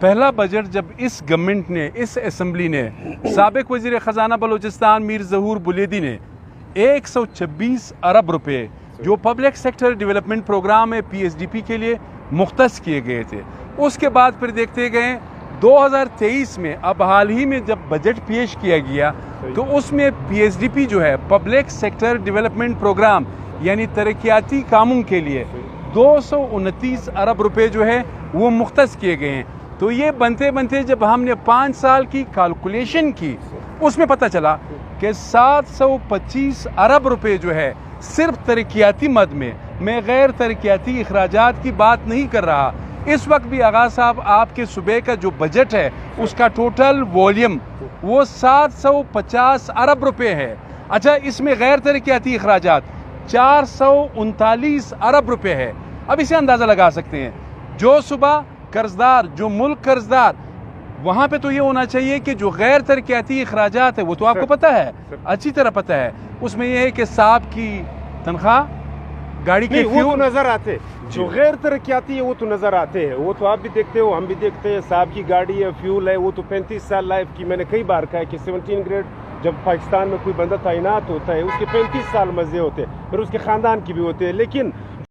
پہلا بجٹ جب اس گورنمنٹ نے، اس اسمبلی نے، سابق وزیر خزانہ بلوچستان میر ظہور بلیدی نے 126 ارب روپے جو پبلک سیکٹر ڈیولپمنٹ پروگرام ہے پی ایس ڈی پی کے لیے مختص کیے گئے تھے، اس کے بعد پھر دیکھتے گئے 2023 میں، اب حال ہی میں جب بجٹ پیش کیا گیا تو اس میں پی ایس ڈی پی جو ہے پبلک سیکٹر ڈیولپمنٹ پروگرام یعنی ترقیاتی کاموں کے لیے 229 ارب روپے جو ہے وہ مختص کیے گئے ہیں. تو یہ بنتے بنتے جب ہم نے 5 سال کی کیلکولیشن کی، اس میں پتہ چلا کہ 725 ارب روپے جو ہے صرف ترقیاتی مد میں غیر ترقیاتی اخراجات کی بات نہیں کر رہا. اس وقت بھی آغا صاحب آپ کے صوبے کا جو بجٹ ہے اس کا ٹوٹل والیوم وہ 750 ارب روپے ہے. اچھا، اس میں غیر ترقیاتی اخراجات 439 ارب روپے ہے. اب اسے اندازہ لگا سکتے ہیں، جو صوبہ قرضدار، جو ملک قرضدار، وہاں پہ تو یہ ہونا چاہیے کہ جو غیر ترقیاتی اخراجات ہے وہ تو آپ کو پتہ ہے، اچھی طرح پتہ ہے، اس میں یہ ہے کہ صاحب کی تنخواہ، گاڑی کے وہ تو نظر آتے، جو غیر ترقیاتی ہے وہ تو نظر آتے ہیں، وہ تو آپ بھی دیکھتے ہو، ہم بھی دیکھتے ہیں. صاحب کی گاڑی ہے، فیول ہے، وہ تو 35 سال لائف کی. میں نے کئی بار کہا ہے کہ 17 گریڈ جب پاکستان میں کوئی بندہ تعینات ہوتا ہے اس کے 35 سال مزے ہوتے ہیں، پھر اس کے خاندان کی بھی ہوتے ہیں. لیکن